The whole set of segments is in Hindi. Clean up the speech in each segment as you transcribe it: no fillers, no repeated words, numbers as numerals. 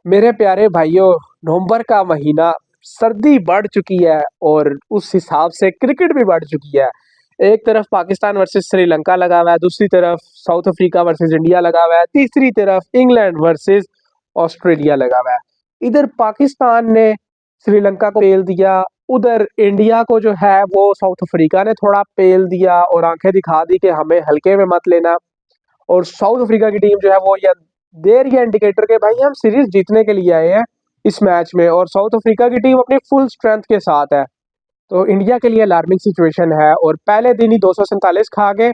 मेरे प्यारे भाइयों, नवंबर का महीना, सर्दी बढ़ चुकी है और उस हिसाब से क्रिकेट भी बढ़ चुकी है। एक तरफ पाकिस्तान वर्सेस श्रीलंका लगा हुआ है, दूसरी तरफ साउथ अफ्रीका वर्सेस इंडिया लगा हुआ है, तीसरी तरफ इंग्लैंड वर्सेस ऑस्ट्रेलिया लगा हुआ है। इधर पाकिस्तान ने श्रीलंका को पेल दिया, उधर इंडिया को जो है वो साउथ अफ्रीका ने थोड़ा पेल दिया और आंखें दिखा दी कि हमें हल्के में मत लेना। और साउथ अफ्रीका की टीम जो है वो या दे रही है इंडिकेटर के भाई हम सीरीज जीतने के लिए आए हैं इस मैच में, और साउथ अफ्रीका की टीम अपनी फुल स्ट्रेंथ के साथ है। तो इंडिया के लिए अलार्मिंग सिचुएशन है और पहले दिन ही 247 खा गए।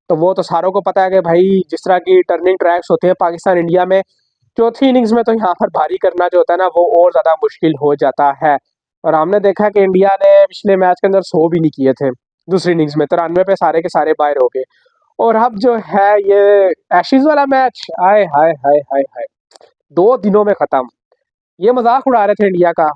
तो वो तो सारों को पता है कि भाई जिस तरह की टर्निंग ट्रैक्स होते हैं पाकिस्तान इंडिया में, चौथी इनिंग्स में तो यहाँ पर भारी करना जो होता है ना वो और ज्यादा मुश्किल हो जाता है। और हमने देखा कि इंडिया ने पिछले मैच के अंदर 100 भी नहीं किए थे, दूसरी इनिंग्स में 93 पे सारे के सारे बाहर हो गए। और अब जो है ये एशेज वाला मैच, आय हाय हाय हाय हाय, 2 दिनों में खत्म। ये मजाक उड़ा रहे थे इंडिया का,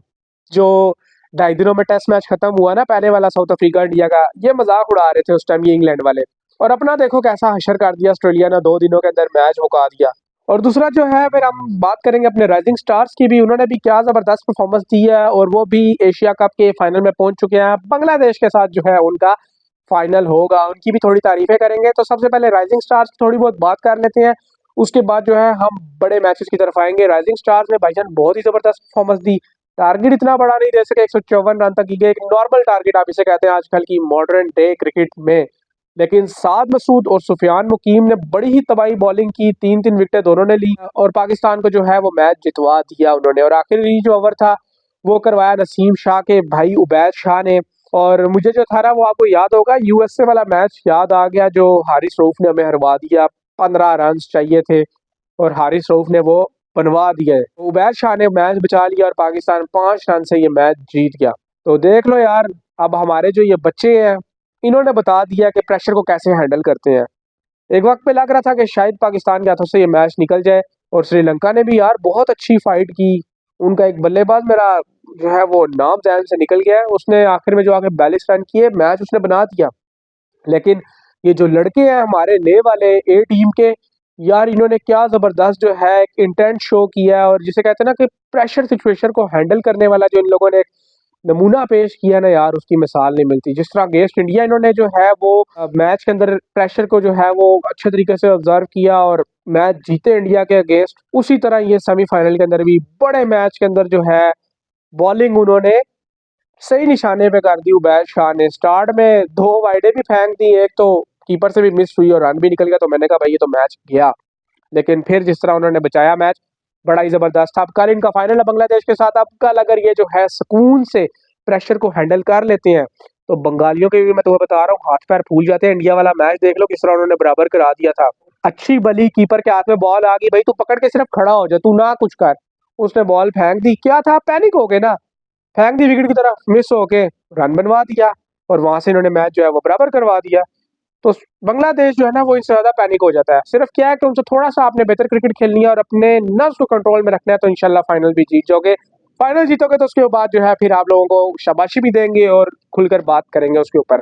जो 2.5 दिनों में टेस्ट मैच खत्म हुआ ना पहले वाला साउथ अफ्रीका इंडिया का, ये मजाक उड़ा रहे थे उस टाइम ये इंग्लैंड वाले। और अपना देखो कैसा हशर कर दिया ऑस्ट्रेलिया ने, 2 दिनों के अंदर मैच मुका दिया। और दूसरा जो है फिर हम बात करेंगे अपने राइजिंग स्टार्स की भी, उन्होंने भी क्या जबरदस्त परफॉर्मेंस दी है और वो भी एशिया कप के फाइनल में पहुंच चुके हैं। बांग्लादेश के साथ जो है उनका फाइनल होगा, उनकी भी थोड़ी तारीफें करेंगे। तो सबसे पहले राइजिंग स्टार्स की थोड़ी बहुत बात कर लेते हैं, उसके बाद जो है हम बड़े मैचेस की तरफ आएंगे। राइजिंग स्टार्स ने भाईजान बहुत ही जबरदस्त परफॉर्मेंस दी। टारगेट इतना बड़ा नहीं दे सके, 154 रन तक की गए, एक नॉर्मल टारगेट आप इसे कहते हैं आजकल की मॉडर्न डे क्रिकेट में। लेकिन साद मसूद और सुफियान मुकीम ने बड़ी ही तबाही बॉलिंग की, 3-3 विकेटें दोनों ने ली और पाकिस्तान को जो है वो मैच जितवा दिया उन्होंने। और आखिरी जो ओवर था वो करवाया नसीम शाह के भाई उबैद शाह ने। और मुझे जो था ना वो आपको याद होगा, यूएसए वाला मैच याद आ गया जो हारिस रऊफ ने हमें हरवा दिया, 15 रन चाहिए थे और हारिस रऊफ ने वो बनवा दिए। उबैद शाह ने मैच बचा लिया और पाकिस्तान 5 रन से ये मैच जीत गया। तो देख लो यार, अब हमारे जो ये बच्चे हैं इन्होंने बता दिया कि प्रेशर को कैसे हैंडल करते हैं। एक वक्त पे लग रहा था कि शायद पाकिस्तान के हाथों से ये मैच निकल जाए, और श्रीलंका ने भी यार बहुत अच्छी फाइट की। उनका एक बल्लेबाज मेरा जो है वो नाम जहन से निकल गया है, उसने आखिर में जो आके 42 रन किए, मैच उसने बना दिया। लेकिन ये जो लड़के हैं हमारे नए वाले ए टीम के, यार इन्होंने क्या जबरदस्त जो है इंटेंट शो किया है, और जिसे कहते हैं ना कि प्रेशर सिचुएशन को हैंडल करने वाला जो इन लोगों ने नमूना पेश किया ना यार, उसकी मिसाल नहीं मिलती। जिस तरह अगेंस्ट इंडिया इन्होंने जो है वो मैच के अंदर प्रेशर को जो है वो अच्छे तरीके से ऑब्जर्व किया और मैच जीते इंडिया के अगेंस्ट, उसी तरह ये सेमीफाइनल के अंदर भी बड़े मैच के अंदर जो है बॉलिंग उन्होंने सही निशाने पे कर दी। उबैद शाह ने स्टार्ट में 2 वाइडें भी फेंक दी, एक तो कीपर से भी मिस हुई और रन भी निकल गया। तो मैंने कहा भाई ये तो मैच गया, लेकिन फिर जिस तरह उन्होंने बचाया मैच, बड़ा ही जबरदस्त था। अब कल इनका फाइनल है बांग्लादेश के साथ। अब कल अगर ये जो है सुकून से प्रेशर को हैंडल कर लेते हैं तो बंगालियों के भी मैं तुम्हें बता रहा हूँ हाथ पैर फूल जाते हैं। इंडिया वाला मैच देख लो किस तरह उन्होंने बराबर करा दिया था। अच्छी बली, कीपर के हाथ में बॉल आ गई, भाई तू पकड़ के सिर्फ खड़ा हो जा, तू ना कुछ कर। उसने बॉल फेंक दी, क्या था, पैनिक हो गए ना, फेंक दी विकेट की तरफ, मिस होके रन बनवा दिया और वहां से इन्होंने मैच जो है वो बराबर करवा दिया। तो बांग्लादेश जो है ना वो इससे ज्यादा पैनिक हो जाता है। सिर्फ क्या है कि उनसे थोड़ा सा आपने बेहतर क्रिकेट खेलनी है और अपने नर्व्स को कंट्रोल में रखना है, तो इंशाल्लाह फाइनल भी जीत जाओगे। फाइनल जीतोगे तो उसके बाद जो है फिर आप लोगों को शाबाशी भी देंगे और खुलकर बात करेंगे उसके ऊपर।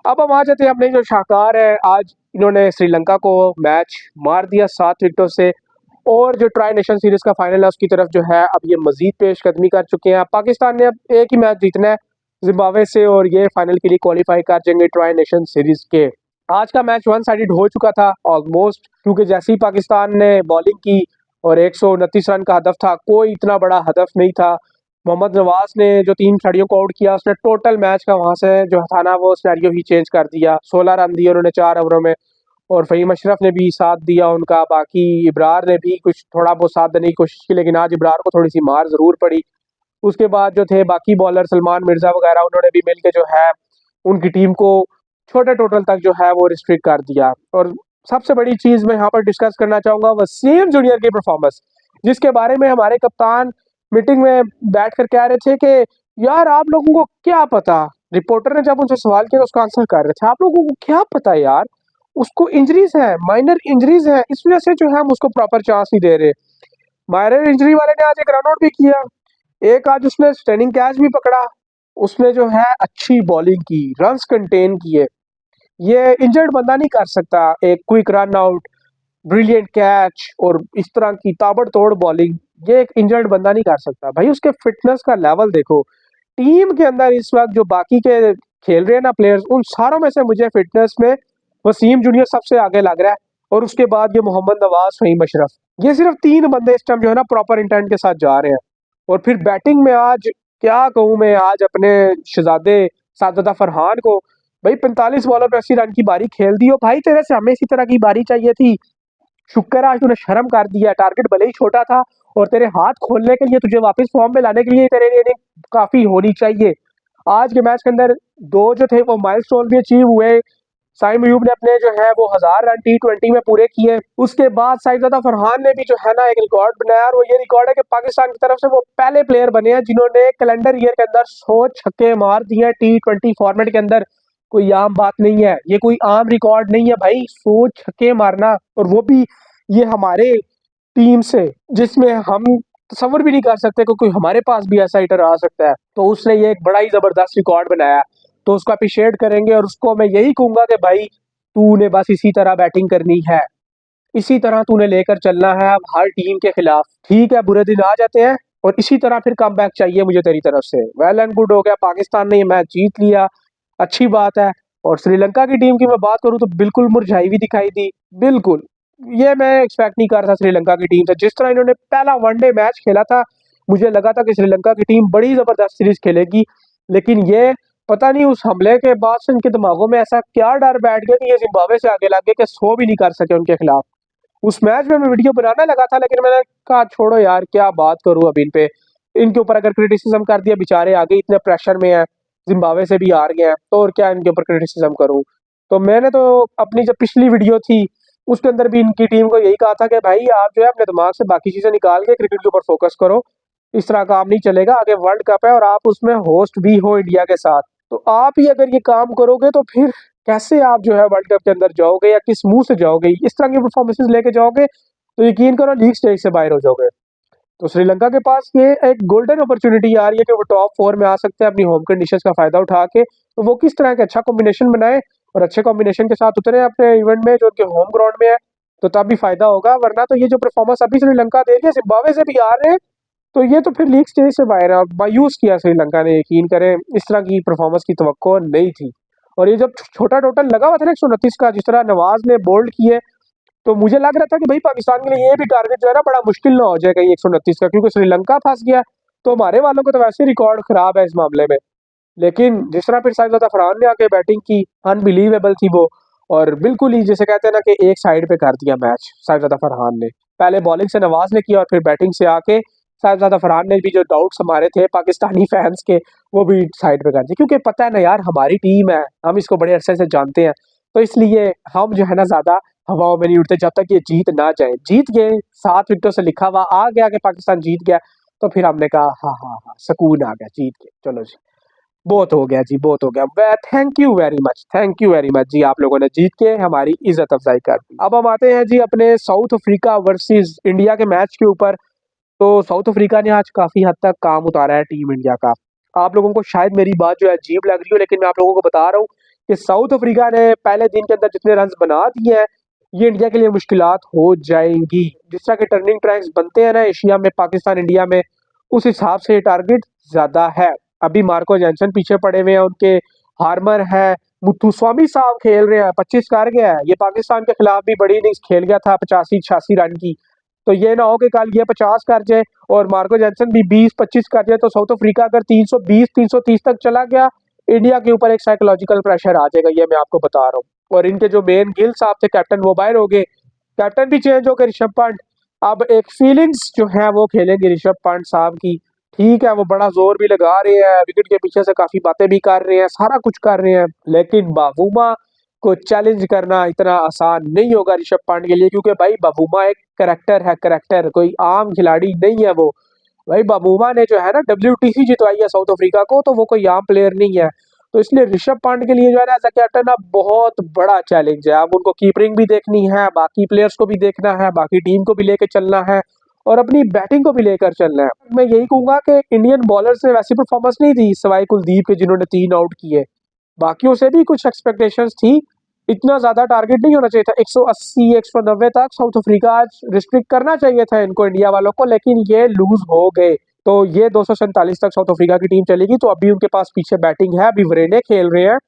अब हम आ जाते हैं अपने जो शाहकार है, आज इन्होंने श्रीलंका को मैच मार दिया 7 विकेटों से, और जो ट्राई नेशन सीरीज का फाइनल है उसकी तरफ जो है अब ये मजीद पेशकदमी कर चुके हैं। पाकिस्तान ने अब एक ही मैच जीतना है जिम्बाब्वे से और ये फाइनल के लिए क्वालिफाई कर जाएंगे ट्राई नेशन सीरीज के। आज का मैच वन साइडेड हो चुका था ऑलमोस्ट, क्योंकि जैसे ही पाकिस्तान ने बॉलिंग की और 129 रन का हदफ था, कोई इतना बड़ा हदफ नहीं था। मोहम्मद नवाज ने जो 3 खिलाड़ियों को आउट किया, उसने टोटल मैच का वहां से जो था ना वो सिनेरियो ही चेंज कर दिया। 16 रन दिए उन्होंने 4 ओवरों में, और फ़हीम अशरफ ने भी साथ दिया उनका। बाकी इब्रार ने भी कुछ थोड़ा बहुत साथ देने की कोशिश की, लेकिन आज इब्रार को थोड़ी सी मार ज़रूर पड़ी। उसके बाद जो थे बाकी बॉलर सलमान मिर्ज़ा वगैरह, उन्होंने भी मिलकर जो है उनकी टीम को छोटे टोटल तक जो है वो रिस्ट्रिक्ट कर दिया। और सबसे बड़ी चीज़ मैं यहाँ पर डिस्कस करना चाहूँगा वसीम जूनियर की परफॉर्मेंस, जिसके बारे में हमारे कप्तान मीटिंग में बैठ कर कह रहे थे कि यार आप लोगों को क्या पता, रिपोर्टर ने जब उनसे सवाल किया तो उसका आंसर कर रहे थे, आप लोगों को क्या पता यार, उसको इंजरीज है, माइनर इंजरीज है, इस वजह से जो है हम उसको प्रॉपर चांस नहीं दे रहे। माइनर इंजरी वाले ने आज एक रन आउट भी किया, एक आज उसने स्टैंडिंग कैच भी पकड़ा, उसने जो है अच्छी बॉलिंग की, रन्स कंटेन किए। ये इंजर्ड बंदा नहीं कर सकता एक quick run out, brilliant catch और इस तरह की ताबड़तोड़ बॉलिंग। ये एक इंजर्ड बंदा नहीं कर सकता भाई। उसके फिटनेस का लेवल देखो, टीम के अंदर इस वक्त जो बाकी के खेल रहे हैं ना प्लेयर्स, उन सारों में से मुझे फिटनेस में वसीम जूनियर सबसे आगे लग रहा है, और उसके बाद ये मोहम्मद नवाज, फहीम अशरफ, ये सिर्फ 3 बंदे इस टाइम जो है ना प्रॉपर इंटेंट के साथ जा रहे हैं। और फिर बैटिंग में आज क्या कहूँ मैं, आज अपने शहजादे सादत फरहान को भाई 45 बॉलों पे 80 रन की बारी खेल दी हो भाई, तेरे से हमें इसी तरह की बारी चाहिए थी। शुक्र है आज तूने शर्म कर दिया, टारगेट भले ही छोटा था और तेरे हाथ खोलने के लिए, तुझे वापस फॉर्म में लाने के लिए तेरे लिए इनिंग काफी होनी चाहिए। आज के मैच के अंदर 2 जो थे वो माइलस्टोन भी अचीव हुए। साइम अयूब ने अपने जो है वो 1000 रन T20 में पूरे किए। उसके बाद साइदुद्दीन फरहान ने भी जो है ना एक रिकॉर्ड बनाया, और वो ये रिकॉर्ड है कि पाकिस्तान की तरफ से वो पहले प्लेयर बने हैं जिन्होंने कैलेंडर ईयर के अंदर 100 छक्के मार दिए T20 फॉर्मेट के अंदर। कोई आम बात नहीं है, ये कोई आम रिकॉर्ड नहीं है भाई, 100 छक्के मारना, और वो भी ये हमारे टीम से, जिसमें हम तसव्वुर भी नहीं कर सकते कि कोई हमारे पास भी ऐसा हिटर आ सकता है। तो उसने ये एक बड़ा ही जबरदस्त रिकॉर्ड बनाया, तो उसको अप्रिशिएट करेंगे। और उसको मैं यही कहूंगा कि भाई तूने बस इसी तरह बैटिंग करनी है, इसी तरह तूने लेकर चलना है अब हर टीम के खिलाफ। ठीक है, बुरे दिन आ जाते हैं और इसी तरह फिर कम बैक चाहिए मुझे तेरी तरफ से। वेल एंड गुड, हो गया, पाकिस्तान ने ये मैच जीत लिया, अच्छी बात है। और श्रीलंका की टीम की मैं बात करूं तो बिल्कुल मुरझाई हुई दिखाई दी, बिल्कुल। ये मैं एक्सपेक्ट नहीं कर रहा श्रीलंका की टीम से, जिस तरह इन्होंने पहला वनडे मैच खेला था मुझे लगा था कि श्रीलंका की टीम बड़ी जबरदस्त सीरीज खेलेगी। लेकिन ये पता नहीं उस हमले के बाद से इनके दिमागों में ऐसा क्या डर बैठ गया कि ये जिम्बाब्वे से आगे लग गए कि 100 भी नहीं कर सके उनके खिलाफ। उस मैच में मैं वीडियो बनाने लगा था, लेकिन मैंने कहा छोड़ो यार, क्या बात करूं अब इन पे, इनके ऊपर अगर क्रिटिसिज्म कर दिया, बेचारे आगे इतने प्रेशर में है, जिम्बाब्वे से भी हार गए हैं, तो और क्या इनके ऊपर क्रिटिसिज्म करूं। तो मैंने तो अपनी जो पिछली वीडियो थी उसके अंदर भी इनकी टीम को यही कहा था कि भाई आप जो है अपने दिमाग से बाकी चीजें निकाल के क्रिकेट के ऊपर फोकस करो, इस तरह काम नहीं चलेगा, आगे वर्ल्ड कप है और आप उसमें होस्ट भी हो इंडिया के साथ। तो आप ही अगर ये काम करोगे तो फिर कैसे आप जो है वर्ल्ड कप के अंदर जाओगे, या किस मुंह से जाओगे, इस तरह की परफॉर्मेंसेज लेके जाओगे तो यकीन करो लीग स्टेज से बाहर हो जाओगे। तो श्रीलंका के पास ये एक गोल्डन अपॉर्चुनिटी आ रही है कि वो टॉप 4 में आ सकते हैं अपनी होम कंडीशंस का फायदा उठा के। तो वो किस तरह का अच्छा कॉम्बिनेशन बनाए और अच्छे कॉम्बिनेशन के साथ उतरे अपने इवेंट में जो उनके होम ग्राउंड में है, तो तब भी फायदा होगा। वरना तो ये जो परफॉर्मेंस अभी श्रीलंका दे रही है, जिम्बाब्वे से भी आ रहे हैं, तो ये तो फिर लीग स्टेज से बाहर है। मायूस किया श्रीलंका ने, यकीन करें इस तरह की परफॉर्मेंस की तवक्को नहीं थी। और ये जब छोटा टोटल लगा हुआ था ना 129 का, जिस तरह नवाज ने बोल्ड किए, तो मुझे लग रहा था कि भाई पाकिस्तान के लिए ये भी टारगेट जो है ना बड़ा मुश्किल ना हो जाए कहीं 129 का, क्योंकि श्रीलंका फंस गया तो हमारे वालों को तो वैसे रिकॉर्ड खराब है इस मामले में। लेकिन जिस तरह फिर साइदुद्दीन फरहान ने आके बैटिंग की, अनबिलीवेबल थी वो, और बिल्कुल ही जैसे कहते हैं ना कि एक साइड पे कर दिया मैच साइदुद्दीन फरहान ने। पहले बॉलिंग से नवाज ने किया और फिर बैटिंग से आके साइदुद्दीन फरहान ने भी जो डाउट्स हमारे थे पाकिस्तानी फैंस के, वो भी साइड पे कर दिए। क्योंकि पता है ना यार, हमारी टीम है, हम इसको बड़े अरसे से जानते हैं, तो इसलिए हम जो है ना ज्यादा हवाओं में नहीं उठते जब तक ये जीत ना जाए। जीत गए, 7 विकेटों से लिखा हुआ आ गया कि पाकिस्तान जीत गया, तो फिर हमने कहा हाँ हाँ हाँ सुकून आ गया, जीत गए, चलो जी बहुत हो गया जी, बहुत हो गया। थैंक यू वेरी मच जी, आप लोगों ने जीत के हमारी इज्जत अफजाई कर दी। अब हम आते हैं जी अपने साउथ अफ्रीका वर्सेस इंडिया के मैच के ऊपर। तो साउथ अफ्रीका ने आज काफी हद तक काम उतारा है टीम इंडिया का। आप लोगों को शायद मेरी बात जो है अजीब लग रही हो, लेकिन मैं आप लोगों को बता रहा हूँ कि साउथ अफ्रीका ने पहले दिन के अंदर जितने रन बना दिए हैं, ये इंडिया के लिए मुश्किलात हो जाएंगी। जिस तरह के टर्निंग ट्रैक्स बनते हैं ना एशिया में, पाकिस्तान इंडिया में, उस हिसाब से टारगेट ज्यादा है। अभी मार्को जैनसन पीछे पड़े हुए हैं उनके, हार्मर है, मुथुस्वामी साहब खेल रहे हैं, 25 कर गया है। ये पाकिस्तान के खिलाफ भी बड़ी इनिंग्स खेल गया था, 85-86 रन की। तो ये ना हो कि कल ये 50 कर जाए और मार्को जैनसन भी 20-25 कर जाए, तो साउथ अफ्रीका अगर 320-330 तक चला गया, इंडिया के ऊपर एक साइकोलॉजिकल प्रेशर आ जाएगा, ये मैं आपको बता रहा हूँ। और इनके जो मेन गिल साहब थे कैप्टन, वो बाहर हो गए, कैप्टन भी चेंज हो गए, ऋषभ पंत। अब एक फीलिंग्स जो है वो खेलेंगे ऋषभ पंत साहब की। ठीक है, वो बड़ा जोर भी लगा रहे हैं, विकेट के पीछे से काफी बातें भी कर रहे हैं, सारा कुछ कर रहे हैं, लेकिन बावूमा को चैलेंज करना इतना आसान नहीं होगा ऋषभ पंत के लिए, क्योंकि भाई बावूमा एक करेक्टर है, करेक्टर, कोई आम खिलाड़ी नहीं है वो। भाई बावूमा ने जो है ना WTC जितवाई है साउथ अफ्रीका को, तो वो कोई आम प्लेयर नहीं है। तो इसलिए ऋषभ पंत के लिए जो है ना एज अ कैप्टन अब बहुत बड़ा चैलेंज है। अब उनको कीपरिंग भी देखनी है, बाकी प्लेयर्स को भी देखना है, बाकी टीम को भी लेकर चलना है, और अपनी बैटिंग को भी लेकर चलना है। मैं यही कहूंगा कि इंडियन बॉलर्स ने वैसी परफॉर्मेंस नहीं दी सवाई कुलदीप के, जिन्होंने 3 आउट किए। बाकियों से भी कुछ एक्सपेक्टेशंस थी, इतना ज्यादा टारगेट नहीं होना चाहिए था, 180 190 तक साउथ अफ्रीका आज रिस्ट्रिक्ट करना चाहिए था इनको, इंडिया वालों को, लेकिन ये लूज हो गए। तो ये 247 तक साउथ अफ्रीका की टीम चलेगी। तो अभी उनके पास पीछे बैटिंग है, अभी वरेने खेल रहे हैं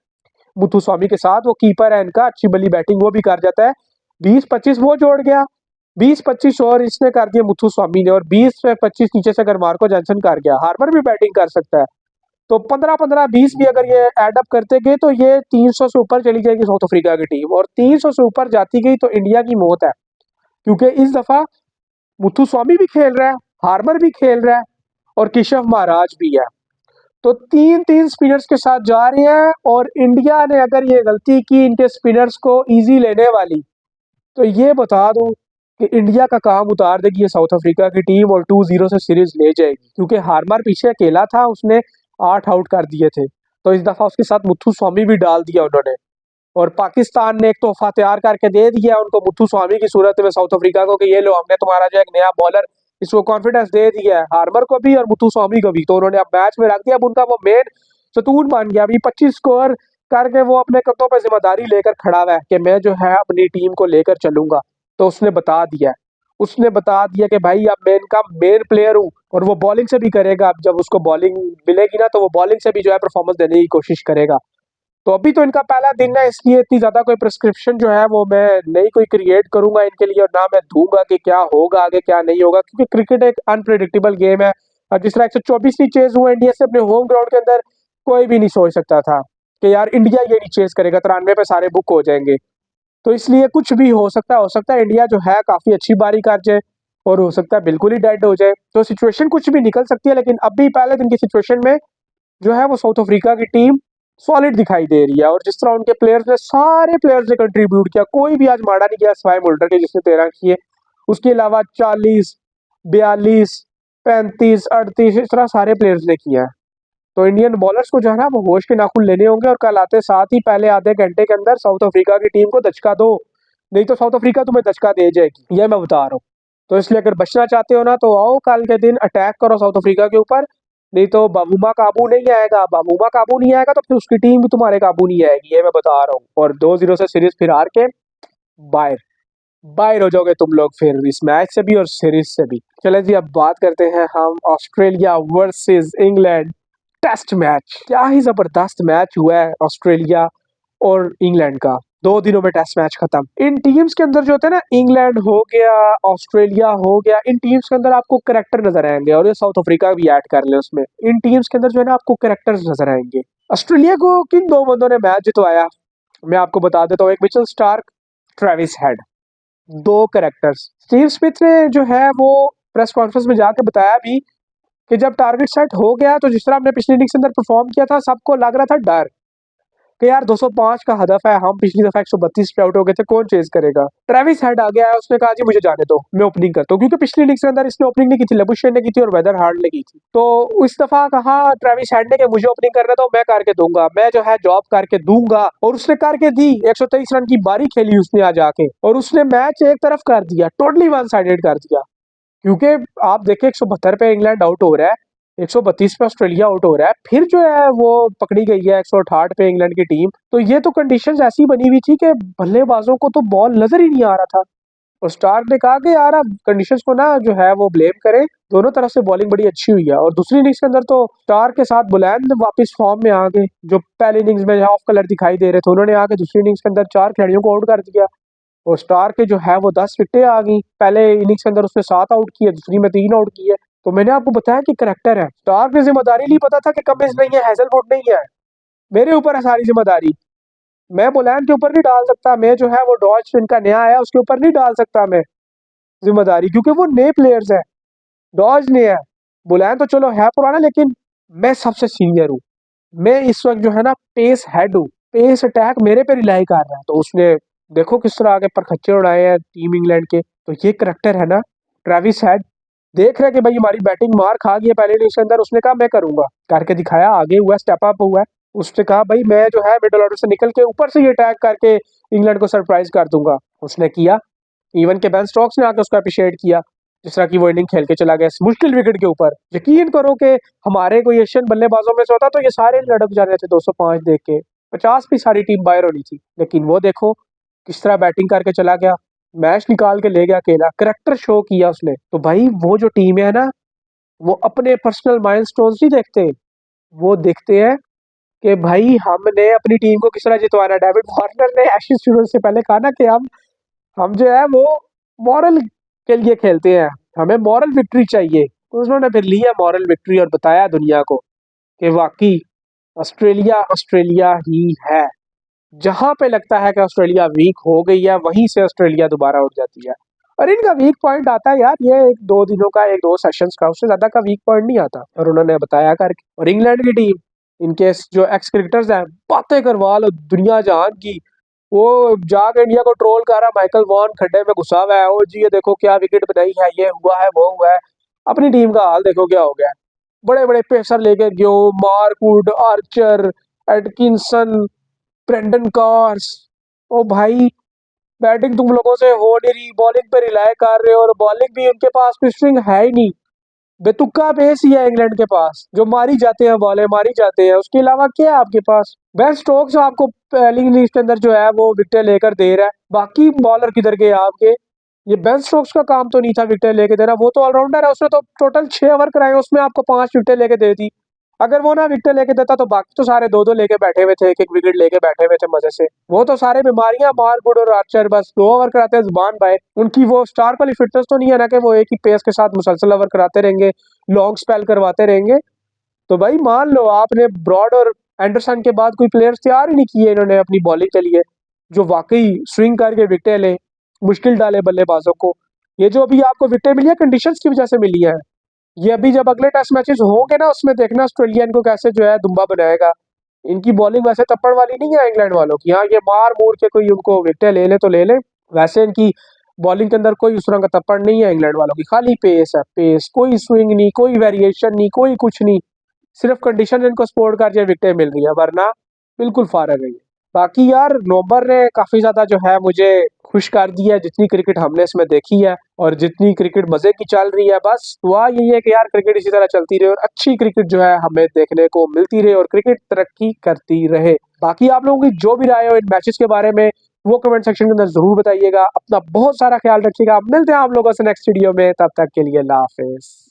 मुथु स्वामी के साथ, वो कीपर है इनका, अच्छी बली बैटिंग वो भी कर जाता है। 20-25 वो जोड़ गया, 20-25 और इसने कर दिया मुथु स्वामी ने, और 20 से 25 नीचे से अगर मार्को जॉनसन कर गया, हार्बर भी बैटिंग कर सकता है। तो 15-15-20 भी अगर ये एड अप करते गए तो ये 300 से ऊपर चली जाएगी साउथ अफ्रीका की टीम, और 300 से ऊपर जाती गई तो इंडिया की मौत है, क्योंकि इस दफा मुथु स्वामी भी खेल रहा है, हार्बर भी खेल रहा है, और केशव महाराज भी है। तो 3-3 स्पिनर्स के साथ जा रहे हैं, और इंडिया ने अगर ये गलती की इनके स्पिनर्स को इजी लेने वाली, तो ये बता दूं कि इंडिया का काम उतार देगी ये साउथ अफ्रीका की टीम, और 2-0 से सीरीज ले जाएगी, क्योंकि हार्मर पीछे अकेला था, उसने 8 आउट कर दिए थे। तो इस दफा उसके साथ मुथु स्वामी भी डाल दिया उन्होंने, और पाकिस्तान ने एक तोहफा तैयार करके दे दिया उनको मुथु स्वामी की सूरत में साउथ अफ्रीका को, कि ये लो हमने तुम्हारा जो एक नया बॉलर, इसको कॉन्फिडेंस दे दिया है, हार्मर को भी और मुथु स्वामी को भी। तो उन्होंने अब मैच में रख दिया, अब उनका वो मेन सतून बन गया। अभी 25 स्कोर करके वो अपने कंधों पर जिम्मेदारी लेकर खड़ा हुआ है कि मैं जो है अपनी टीम को लेकर चलूंगा। तो उसने बता दिया, उसने बता दिया कि भाई अब मैं इनका मेन प्लेयर हूँ, और वो बॉलिंग से भी करेगा। अब जब उसको बॉलिंग मिलेगी ना, तो वो बॉलिंग से भी जो है परफॉर्मेंस देने की कोशिश करेगा। तो अभी तो इनका पहला दिन है, इसलिए इतनी ज्यादा कोई प्रिस्क्रिप्शन जो है वो मैं नहीं कोई क्रिएट करूंगा इनके लिए, और ना मैं दूंगा कि क्या होगा आगे क्या नहीं होगा, क्योंकि क्रिकेट एक अनप्रिडिक्टेबल गेम है। और जिस तरह 124 नहीं चेज हुआ इंडिया से अपने होम ग्राउंड के अंदर, कोई भी नहीं सोच सकता था कि यार इंडिया ये नहीं चेज करेगा, 93 पे सारे बुक हो जाएंगे। तो इसलिए कुछ भी हो सकता है, हो सकता है इंडिया जो है काफी अच्छी बारी कर जाए, और हो सकता है बिल्कुल ही डेड हो जाए। तो सिचुएशन कुछ भी निकल सकती है, लेकिन अभी पहले दिन की सिचुएशन में जो है वो साउथ अफ्रीका की टीम सॉलिड दिखाई दे रही है। और जिस तरह उनके प्लेयर्स ने, सारे प्लेयर्स ने कंट्रीब्यूट किया, कोई भी आज माड़ा नहीं किया सिवाय मुल्टर के जिसने 13 किए, उसके अलावा 40, 42, 35, 38 इस तरह सारे प्लेयर्स ने किया है। तो इंडियन बॉलर्स को जो है ना वो होश के नाखून लेने होंगे, और कल आते साथ ही पहले आधे घंटे के अंदर साउथ अफ्रीका की टीम को दचका दो, नहीं तो साउथ अफ्रीका तुम्हें दचका दे जाएगी, ये मैं बता रहा हूँ। तो इसलिए अगर बचना चाहते हो ना, तो आओ कल के दिन अटैक करो साउथ अफ्रीका के ऊपर, नहीं तो बाबूमा काबू नहीं आएगा। बाबूमा काबू नहीं आएगा तो फिर उसकी टीम भी तुम्हारे काबू नहीं आएगी, ये मैं बता रहा हूँ। और 2-0 से सीरीज फिर हार के बाहर बाहर हो जाओगे तुम लोग, फिर इस मैच से भी और सीरीज से भी। चले जी, अब बात करते हैं हम Australia versus England test match. क्या ही जबरदस्त मैच हुआ है ऑस्ट्रेलिया और इंग्लैंड का, 2 दिनों में टेस्ट मैच खत्म। इन टीम्स के अंदर जो होते हैं ना, इंग्लैंड हो गया, ऑस्ट्रेलिया हो गया, इन टीम्स के अंदर आपको करेक्टर नजर आएंगे, और ये साउथ अफ्रीका भी ऐड कर ले उसमें। इन टीम्स के अंदर जो है ना आपको करेक्टर्स नजर आएंगे। ऑस्ट्रेलिया को किन 2 बंदों ने मैच जितवाया, मैं आपको बता देता हूँ। एक Mitchell Starc, Travis head, 2 characters. Steve Smith ने जो है वो प्रेस कॉन्फ्रेंस में जाके बताया भी कि जब टारगेट सेट हो गया, तो जिस तरह हमने पिछली इनिंग्स के अंदर परफॉर्म किया था, सबको लग रहा था डर कि यार 205 का हदफ है, हम पिछली दफा 132 पे आउट हो गए थे, कौन चेज करेगा। ट्रेविस हेड आ गया है, उसने कहा जी मुझे जाने दो, मैं ओपनिंग करता हूँ, क्योंकि पिछली इनिंग्स के अंदर इसने ओपनिंग नहीं की थी, लबुशेन ने की थी और वेदर हार्ड ने की थी। तो इस दफा कहा ट्रेविस हेड ने कि मुझे ओपनिंग करना, तो मैं करके दूंगा, मैं जो है जॉब करके दूंगा, और उसने करके दी। 123 रन की बारी खेली उसने आज आके, और उसने मैच एक तरफ कर दिया, टोटली वन साइडेड कर दिया। क्योंकि आप देखें 172 पे इंग्लैंड आउट हो रहा है, 132 पे ऑस्ट्रेलिया आउट हो रहा है, फिर जो है वो पकड़ी गई है 168 पे इंग्लैंड की टीम। तो ये तो कंडीशंस ऐसी बनी हुई थी कि बल्लेबाजों को तो बॉल नजर ही नहीं आ रहा था। और स्टार्क ने कहा कि यार अब कंडीशंस को ना जो है वो ब्लेम करें, दोनों तरफ से बॉलिंग बड़ी अच्छी हुई है। और दूसरी इनिंग्स के अंदर तो स्टार्क के साथ बुलैंड वापस फॉर्म में आ गए, जो पहली इनिंग्स में ऑफ कलर दिखाई दे रहे थे, उन्होंने आके दूसरी इनिंग्स के अंदर 4 खिलाड़ियों को आउट कर दिया। और स्टार के जो है वो 10 विकेटें आ गई, पहले इनिंग्स के अंदर उसने 7 आउट किए, दूसरी में 3 आउट किए। तो मैंने आपको बताया कि करेक्टर है। स्टार ने जिम्मेदारी नहीं, पता था कि कमिंस नहीं है, हैजलवुड नहीं है, मेरे ऊपर है सारी जिम्मेदारी, मैं बुलैंड के ऊपर नहीं डाल सकता, मैं जो है वो डॉज इनका नया आया उसके ऊपर नहीं डाल सकता मैं जिम्मेदारी, क्योंकि वो नए प्लेयर्स है, डॉज ने है। बुलैंड तो चलो है पुराना, लेकिन मैं सबसे सीनियर हूँ, मैं इस वक्त जो है ना पेस हेड हूँ, पेस अटैक मेरे पे रिलाई कर रहा है। तो उसने देखो किस तरह आगे पर खच्चे उड़ाए हैं टीम इंग्लैंड के। तो ये करेक्टर है ना ट्रेविस हेड, देख रहे कि भाई हमारी बैटिंग मार खा गई है पहले इनिंग्स के अंदर, उसने कहा मैं करूंगा, करके दिखाया, आगे हुआ, स्टेप अप हुआ है। उसने कहा भाई मैं जो है मिडिल ऑर्डर से निकल के ऊपर से ये अटैक करके इंग्लैंड को सरप्राइज कर दूंगा। उसने किया, इवन के बेन स्टोक्स ने आके उसको अप्रिशिएट किया, जिस तरह की वो इनिंग खेल के चला गया मुश्किल विकेट के ऊपर। यकीन करो कि हमारे कोई एशियन बल्लेबाजों में से होता तो ये सारे लड़क जा रहे थे 205 देख के। 50 भी सारी टीम बाहर होनी थी, लेकिन वो देखो किस तरह बैटिंग करके चला गया, मैच निकाल के ले गया अकेला, करैक्टर शो किया उसने। तो भाई वो जो टीम है ना, वो अपने पर्सनल माइलस्टोन्स नहीं देखते, वो देखते हैं कि भाई हमने अपनी टीम को किस तरह जितवाना है। डेविड वार्नर ने एशेज शुरू से पहले कहा ना कि हम जो है वो मॉरल के लिए खेलते हैं, हमें मॉरल विक्ट्री चाहिए। तो उन्होंने फिर लिया मॉरल विक्ट्री और बताया दुनिया को कि वाकई ऑस्ट्रेलिया ऑस्ट्रेलिया ही है। जहां पे लगता है कि ऑस्ट्रेलिया वीक हो गई है, वहीं से ऑस्ट्रेलिया दोबारा उठ जाती है। और इनका वीक पॉइंट आता है यार, ये एक दो दिनों का, एक दो सेशंस का, उससे ज्यादा का वीक पॉइंट नहीं आता, और उन्होंने बताया करके। और इंग्लैंड की टीम, इनके जो एक्स क्रिकेटर्स हैं, बातें करवा लो दुनिया जहान की। वो जाके इंडिया को ट्रोल कर रहा, माइकल वॉन खड्डे में घुसा हुआ है, ओ जी ये देखो क्या विकेट बनाई है, ये हुआ है वो हुआ है। अपनी टीम का हाल देखो क्या हो गया है। बड़े बड़े पेसर लेके गयो, Mark Wood, Archer, Atkinson, Brendon Carse. ओ भाई, बैटिंग तुम लोगों से हो नहीं रही, बॉलिंग पे रिलाय कर रहे हो, और बॉलिंग भी उनके पास कोई स्विंग है ही नहीं। बेतुका पेस ही है इंग्लैंड के पास, जो मारी जाते हैं, बॉलें मारी जाते हैं, उसके अलावा क्या है आपके पास। बेन स्टोक्स आपको पहली इनिंग्स के अंदर जो है वो विकेट लेकर दे रहा है, बाकी बॉलर किधर गए आपके। ये बेन स्टोक्स का काम तो नहीं था विकेट लेके देना, वो तो ऑलराउंडर है, उसने तो टोटल 6 ओवर कराए, उसमें आपको 5 विकेट लेके दे दी। अगर वो ना विकेट लेके देता तो बाकी तो सारे दो दो लेके बैठे हुए थे, एक एक विकेट लेके बैठे हुए थे मजे से। वो तो सारे बीमारियां, मारगुड और आर्चर बस 2 ओवर कराते हैं जुबान भाई। उनकी वो स्टार वाली फिटनेस तो नहीं है ना कि वो एक ही पेस के साथ मुसलसल ओवर कराते रहेंगे, लॉन्ग स्पेल करवाते रहेंगे। तो भाई मान लो आपने ब्रॉड और एंडरसन के बाद कोई प्लेयर्स तैयार ही नहीं किए इन्होंने अपनी बॉलिंग के लिए, जो वाकई स्विंग करके विकेट ले, मुश्किल डाले बल्लेबाजों को। ये जो अभी आपको विकेट मिली है, कंडीशंस की वजह से मिली है। ये अभी जब अगले टेस्ट मैचेस होंगे ना, उसमें देखना ऑस्ट्रेलिया इनको कैसे जो है दुम्बा बनाएगा। इनकी बॉलिंग वैसे तप्पड़ वाली नहीं है इंग्लैंड वालों की, हाँ ये मार मूर के कोई उनको विकेट ले ले तो ले ले, वैसे इनकी बॉलिंग के अंदर कोई उस तरह का तप्पड़ नहीं है इंग्लैंड वालों की। खाली पेस है, पेस, कोई स्विंग नहीं, कोई वेरिएशन नहीं, कोई कुछ नहीं। सिर्फ कंडीशन इनको सपोर्ट कर विकेट मिल रही है, वरना बिल्कुल फारग है ये। बाकी यार नवंबर ने काफी ज्यादा जो है मुझे खुश कर दिया है, जितनी क्रिकेट हमने इसमें देखी है और जितनी क्रिकेट मजे की चल रही है। बस दुआ यही है कि यार क्रिकेट इसी तरह चलती रहे और अच्छी क्रिकेट जो है हमें देखने को मिलती रहे और क्रिकेट तरक्की करती रहे। बाकी आप लोगों की जो भी राय हो इन मैचेस के बारे में, वो कमेंट सेक्शन के अंदर जरूर बताइएगा। अपना बहुत सारा ख्याल रखिएगा, मिलते हैं आप लोगों से नेक्स्ट वीडियो में, तब तक के लिए अल्लाह हाफिज।